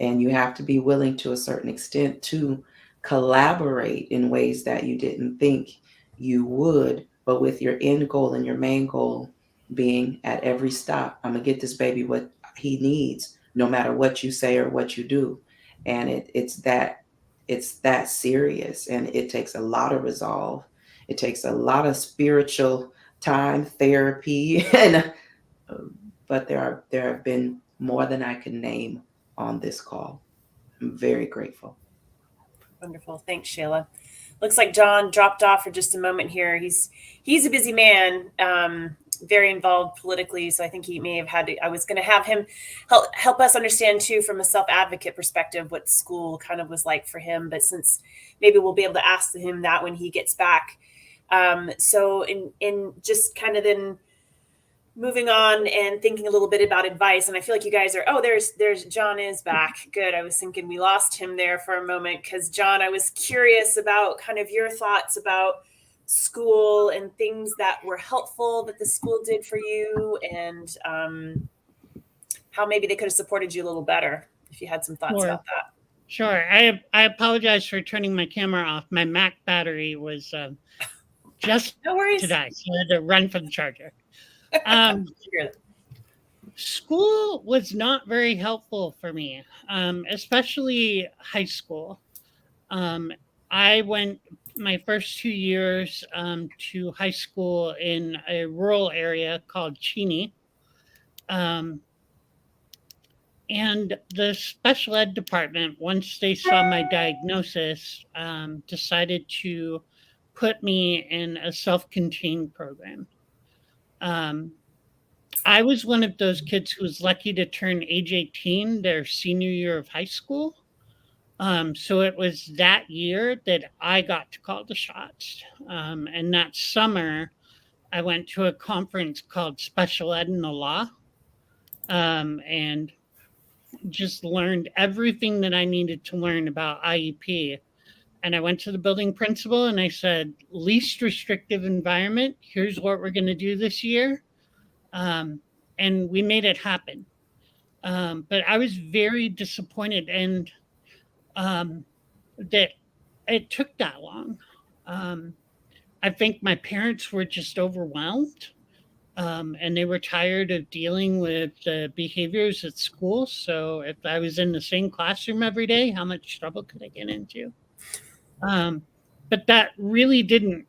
And you have to be willing to a certain extent to collaborate in ways that you didn't think you would, but with your end goal and your main goal being at every stop, I'm gonna get this baby what he needs, no matter what you say or what you do. And it's that serious, and it takes a lot of resolve. It takes a lot of spiritual time, therapy, and but there have been more than I can name on this call. I'm very grateful. Wonderful. Thanks, Shayla. Looks like John dropped off for just a moment here. He's a busy man, very involved politically. So I think he may have had to, I was going to have him help us understand too, from a self-advocate perspective, what school kind of was like for him. But since maybe we'll be able to ask him that when he gets back. So in just kind of then moving on and thinking a little bit about advice. And I feel like you guys are, there's John is back. Good. I was thinking we lost him there for a moment because John, I was curious about kind of your thoughts about school and things that were helpful that the school did for you, and how maybe they could have supported you a little better if you had some thoughts about that. Sure. I apologize for turning my camera off. My Mac battery was just No worries. to die, so I had to run for the charger. School was not very helpful for me, especially high school. I went my first 2 years to high school in a rural area called Cheney. And the special ed department, once they saw my diagnosis, decided to put me in a self-contained program. I was one of those kids who was lucky to turn age 18 their senior year of high school. So it was that year that I got to call the shots. And that summer, I went to a conference called Special Ed in the Law, and just learned everything that I needed to learn about IEP. And I went to the building principal and I said, least restrictive environment, here's what we're going to do this year. And we made it happen. But I was very disappointed and that it took that long. I think my parents were just overwhelmed, and they were tired of dealing with the behaviors at school. So if I was in the same classroom every day, how much trouble could I get into? But that really didn't,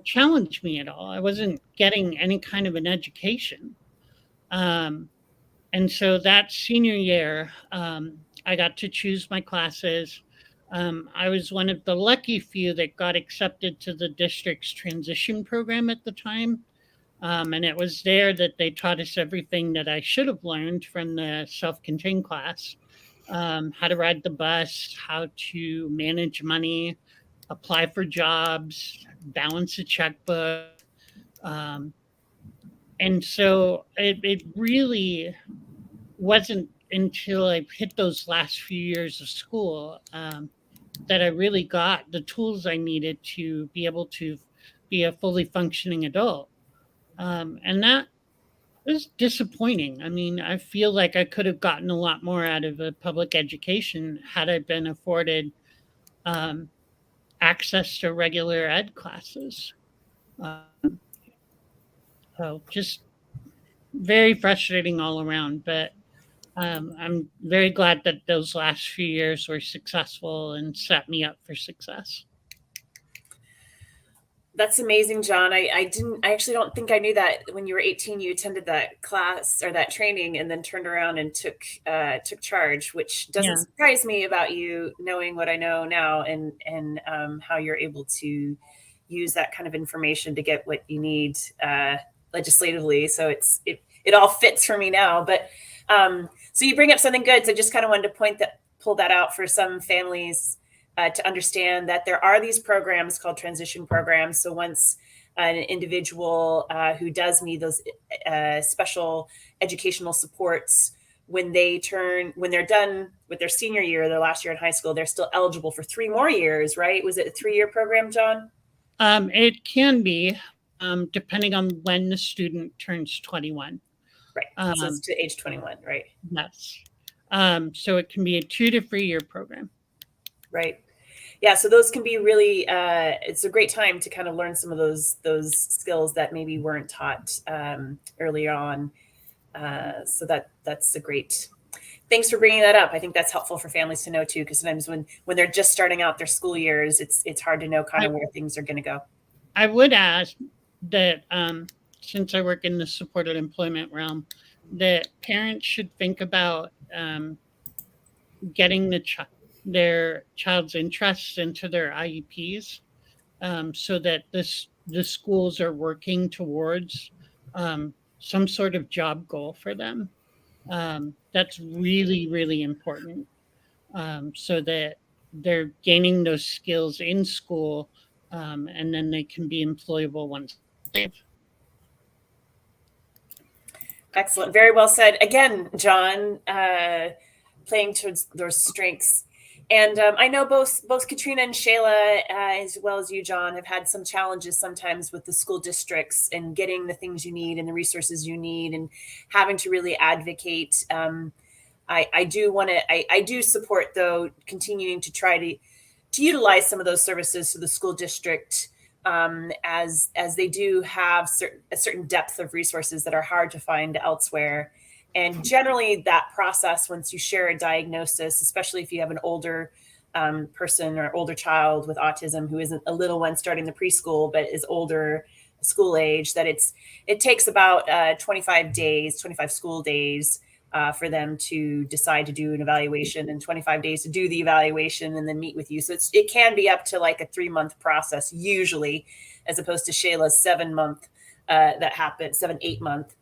challenge me at all. I wasn't getting any kind of an education. And so that senior year, I got to choose my classes. I was one of the lucky few that got accepted to the district's transition program at the time. And it was there that they taught us everything that I should have learned from the self-contained class. How to ride the bus, how to manage money, apply for jobs, balance a checkbook. And so it really wasn't until I hit those last few years of school that I really got the tools I needed to be able to be a fully functioning adult. And that was disappointing. I mean, I feel like I could have gotten a lot more out of a public education had I been afforded um, access to regular ed classes. So just very frustrating all around. But I'm very glad that those last few years were successful and set me up for success. That's amazing, John. I actually don't think I knew that when you were 18, you attended that class or that training and then turned around and took charge, which doesn't Yeah. surprise me about you knowing what I know now and how you're able to use that kind of information to get what you need legislatively. So it all fits for me now. But so you bring up something good. So just kind of wanted to pull that out for some families to understand that there are these programs called transition programs. So once an individual who does need those special educational supports, when they're done with their senior year, their last year in high school, they're still eligible for 3 more years, right? Was it a 3-year program, John? It can be, depending on when the student turns 21. Right. So it's to age 21, right? Yes. So it can be a 2 to 3 year program. Right. Yeah. So those can be really, it's a great time to kind of learn some of those skills that maybe weren't taught earlier on. So that's a great, thanks for bringing that up. I think that's helpful for families to know too, because sometimes when they're just starting out their school years, it's hard to know kind of where things are going to go. I would ask that since I work in the supported employment realm, that parents should think about getting their child's interests into their IEPs so that the schools are working towards some sort of job goal for them. That's really, really important so that they're gaining those skills in school and then they can be employable once they leave. Excellent. Very well said. Again, John, playing towards those strengths. And I know both Katrina and Shayla, as well as you, John, have had some challenges sometimes with the school districts and getting the things you need and the resources you need and having to really advocate. I do support, though, continuing to try to utilize some of those services to the school district as they do have a certain depth of resources that are hard to find elsewhere. And generally that process, once you share a diagnosis, especially if you have an older person or older child with autism who isn't a little one starting the preschool, but is older school age, that it takes about 25 school days for them to decide to do an evaluation and 25 days to do the evaluation and then meet with you. So it can be up to like a 3-month process usually, as opposed to Shayla's 7-month 7-8 month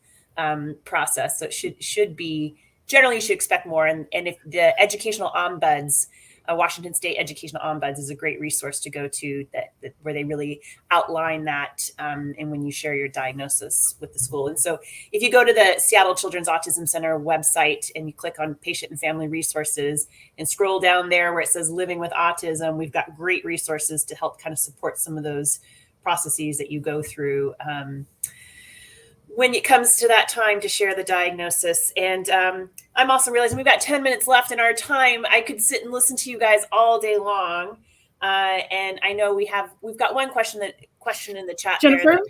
process. So it should be, generally you should expect more. And if the educational ombuds, Washington State Educational Ombuds is a great resource to go to that where they really outline that and when you share your diagnosis with the school. And so if you go to the Seattle Children's Autism Center website and you click on patient and family resources and scroll down there where it says living with autism, we've got great resources to help kind of support some of those processes that you go through when it comes to that time to share the diagnosis. And I'm also realizing we've got 10 minutes left in our time. I could sit and listen to you guys all day long. And I know we've got one question in the chat. Jennifer,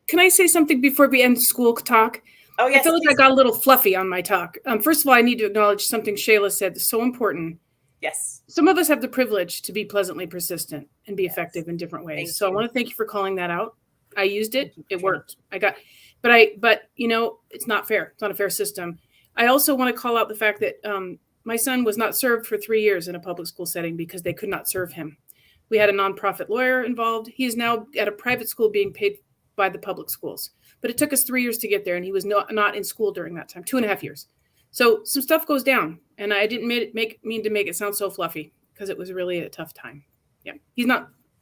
can I say something before we end school talk? Oh, yes. I feel like I got a little fluffy on my talk. First of all, I need to acknowledge something Shayla said that's so important. Yes. Some of us have the privilege to be pleasantly persistent and be effective in different ways. So I want to thank you for calling that out. I used it. It worked. But you know, it's not fair. It's not a fair system. I also want to call out the fact that my son was not served for 3 years in a public school setting because they could not serve him. We had a nonprofit lawyer involved. He is now at a private school being paid by the public schools. But it took us 3 years to get there, and he was not in school during that time, 2.5 years. So some stuff goes down, and I didn't mean to make it sound so fluffy because it was really a tough time. Yeah,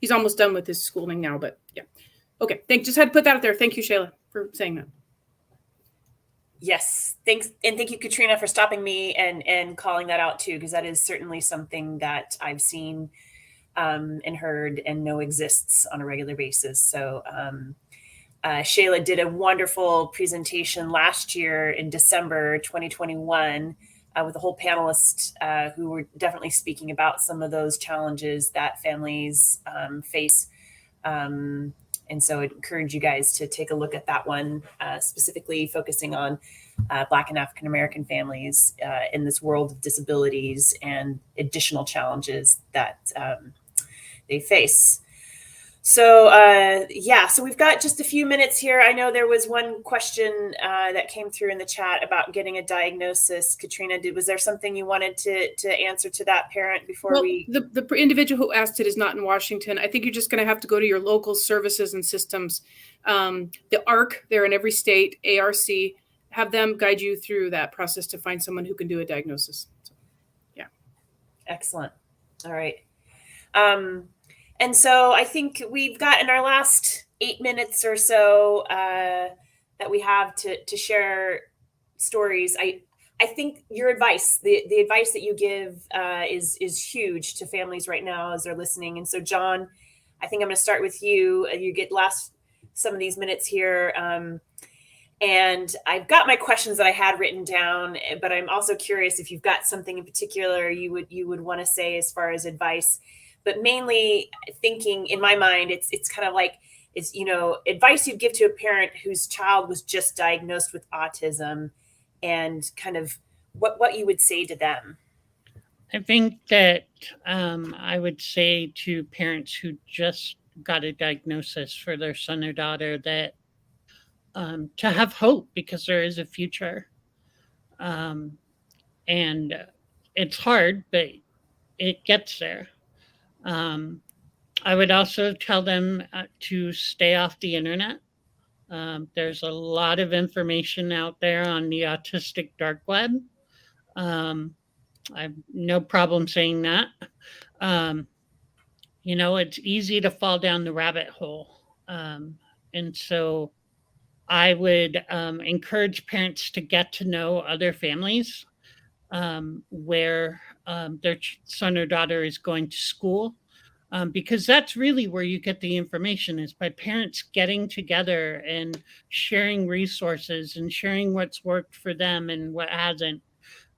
he's almost done with his schooling now, but yeah. Okay, just had to put that out there. Thank you, Shayla, for saying that. Yes, thanks, and thank you, Katrina, for stopping me and calling that out too, because that is certainly something that I've seen and heard and know exists on a regular basis. So Shayla did a wonderful presentation last year in December 2021 with a whole panelist who were definitely speaking about some of those challenges that families face. And so I'd encourage you guys to take a look at that one, specifically focusing on Black and African American families in this world of disabilities and additional challenges that they face. So so we've got just a few minutes here. I know there was one question that came through in the chat about getting a diagnosis. Katrina, was there something you wanted to answer to that parent before the individual who asked it is not in Washington. I think you're just going to have to go to your local services and systems. The ARC, they're in every state, ARC, have them guide you through that process to find someone who can do a diagnosis. So, yeah. Excellent. All right. And so I think we've got in our last 8 minutes or so that we have to share stories. I think your advice, the advice that you give is huge to families right now as they're listening. And so, John, I think I'm going to start with you. You get some of these minutes here. And I've got my questions that I had written down, but I'm also curious if you've got something in particular you would want to say as far as advice. But mainly thinking in my mind, it's kind of like, it's, advice you'd give to a parent whose child was just diagnosed with autism, and kind of what you would say to them. I think that I would say to parents who just got a diagnosis for their son or daughter that to have hope, because there is a future. And it's hard, but it gets there. I would also tell them to stay off the internet. There's a lot of information out there on the autistic dark web. I have no problem saying that. It's easy to fall down the rabbit hole. And so I would encourage parents to get to know other families where their son or daughter is going to school. Because that's really where you get the information, is by parents getting together and sharing resources and sharing what's worked for them and what hasn't.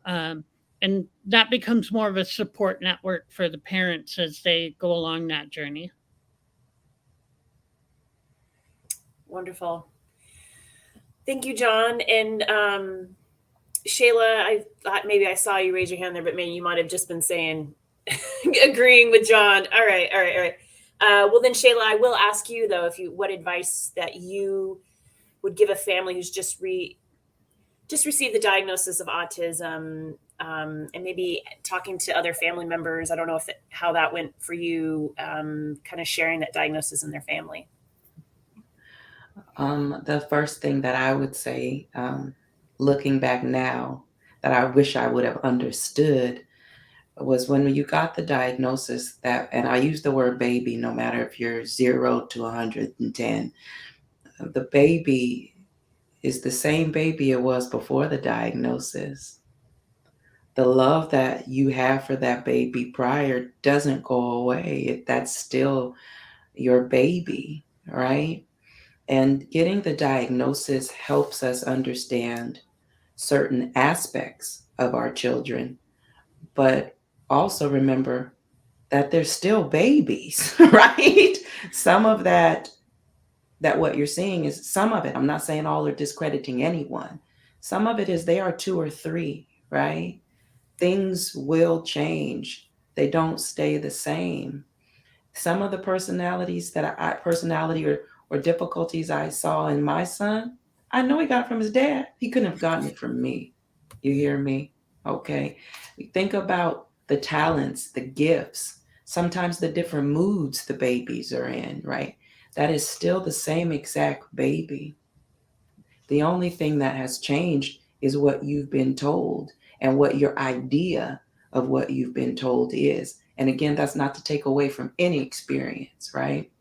And that becomes more of a support network for the parents as they go along that journey. Wonderful. Thank you, John. And Shayla, I thought maybe I saw you raise your hand there, but maybe you might have just been saying, agreeing with John. All right. Well, then, Shayla, I will ask you, though, what advice that you would give a family who's just received the diagnosis of autism, and maybe talking to other family members. I don't know how that went for you, kind of sharing that diagnosis in their family. The first thing that I would say, looking back now, that I wish I would have understood was when you got the diagnosis, and I use the word baby, no matter if you're 0 to 110, the baby is the same baby it was before the diagnosis. The love that you have for that baby prior doesn't go away. That's still your baby, right? And getting the diagnosis helps us understand certain aspects of our children, but also remember that they're still babies, right? Some of that what you're seeing is some of it. I'm not saying all are discrediting anyone. Some of it is they are 2 or 3, right? Things will change. They don't stay the same. Some of the personality or difficulties I saw in my son, I know he got it from his dad. He couldn't have gotten it from me. You hear me? Okay. Think about the talents, the gifts, sometimes the different moods the babies are in, right? That is still the same exact baby. The only thing that has changed is what you've been told and what your idea of what you've been told is. And again, that's not to take away from any experience, right?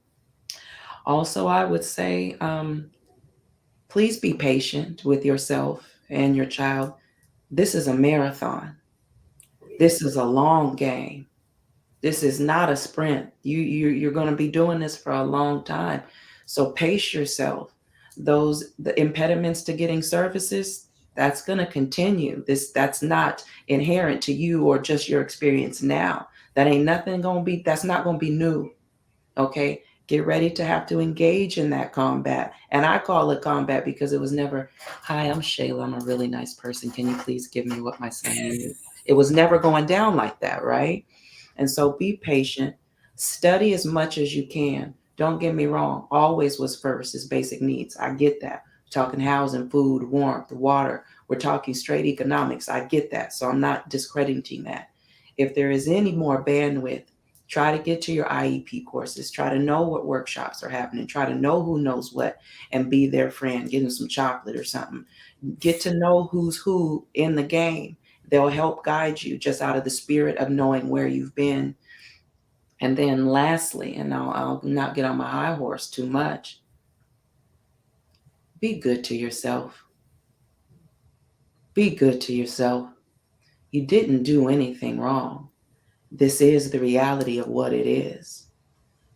Also, I would say, please be patient with yourself and your child. This is a marathon. This is a long game. This is not a sprint. You're going to be doing this for a long time. So pace yourself. The impediments to getting services, that's going to continue. That's not inherent to you or just your experience now. That's not going to be new. Okay? Get ready to have to engage in that combat. And I call it combat because it was never, hi, I'm Shayla. I'm a really nice person. Can you please give me what my son needs? It was never going down like that, right? And so be patient, study as much as you can. Don't get me wrong, always was first is basic needs. I get that. We're talking housing, food, warmth, water. We're talking straight economics. I get that. So I'm not discrediting that. If there is any more bandwidth, try to get to your IEP courses. Try to know what workshops are happening. Try to know who knows what and be their friend. Get them some chocolate or something. Get to know who's who in the game. They'll help guide you just out of the spirit of knowing where you've been. And then lastly, and I'll not get on my high horse too much, be good to yourself. Be good to yourself. You didn't do anything wrong. This is the reality of what it is.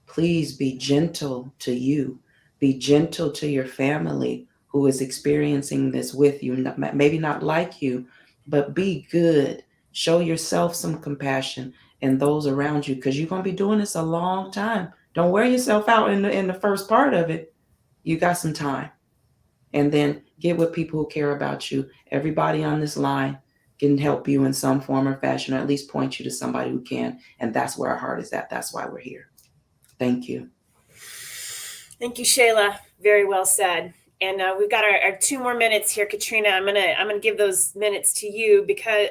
Please be gentle to you. Be gentle to your family who is experiencing this with you. Maybe not like you, but be good. Show yourself some compassion and those around you, because you're going to be doing this a long time. Don't wear yourself out in the first part of it. You got some time. And then get with people who care about you. Everybody on this line can help you in some form or fashion, or at least point you to somebody who can. And that's where our heart is at. That's why we're here. Thank you. Thank you, Shayla. Very well said. And we've got our 2 more minutes here, Katrina. I'm gonna give those minutes to you because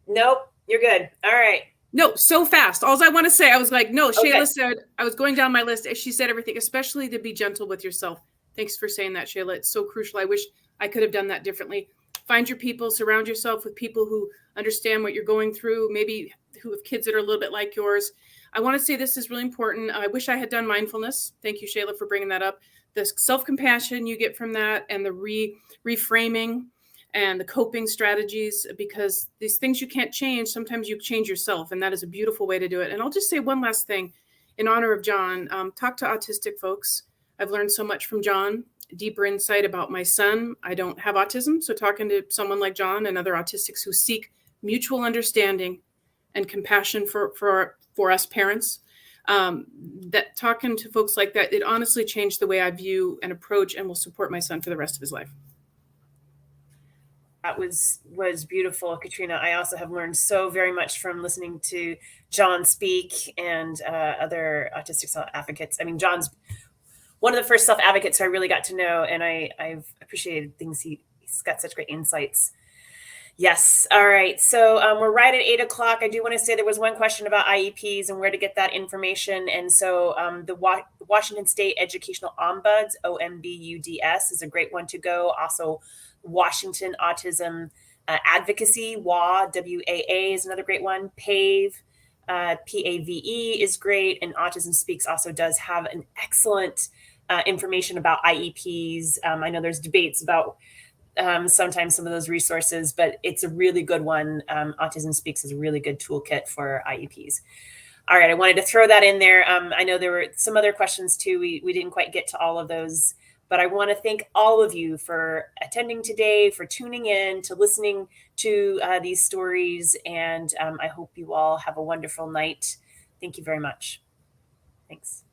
nope, you're good. All right. No, so fast. All I want to say, I was like, no, Okay. Shayla said, I was going down my list. She said everything, especially to be gentle with yourself. Thanks for saying that, Shayla. It's so crucial. I wish I could have done that differently. Find your people, surround yourself with people who understand what you're going through, maybe who have kids that are a little bit like yours. I want to say this is really important. I wish I had done mindfulness. Thank you, Shayla, for bringing that up. The self-compassion you get from that and the reframing and the coping strategies, because these things you can't change, sometimes you change yourself, and that is a beautiful way to do it. And I'll just say one last thing in honor of John. Talk to autistic folks. I've learned so much from John, deeper insight about my son. I don't have autism, so talking to someone like John and other autistics who seek mutual understanding and compassion for us parents, that talking to folks like that, it honestly changed the way I view and approach and will support my son for the rest of his life. That was beautiful, Katrina. I also have learned so very much from listening to John speak and other autistic self-advocates. I mean, John's one of the first self-advocates who I really got to know, and I've appreciated things. He's got such great insights. Yes. All right. So we're right at 8 o'clock. I do want to say there was one question about IEPs and where to get that information. And so the Washington State Educational Ombuds, OMBUDS, is a great one to go. Also, Washington Autism Advocacy, WAA, WAA is another great one. PAVE, PAVE is great. And Autism Speaks also does have an excellent information about IEPs. I know there's debates about sometimes some of those resources, but it's a really good one. Autism Speaks is a really good toolkit for IEPs. All right, I wanted to throw that in there. I know there were some other questions too. We didn't quite get to all of those, but I want to thank all of you for attending today, for tuning in, to listening to these stories, and I hope you all have a wonderful night. Thank you very much. Thanks.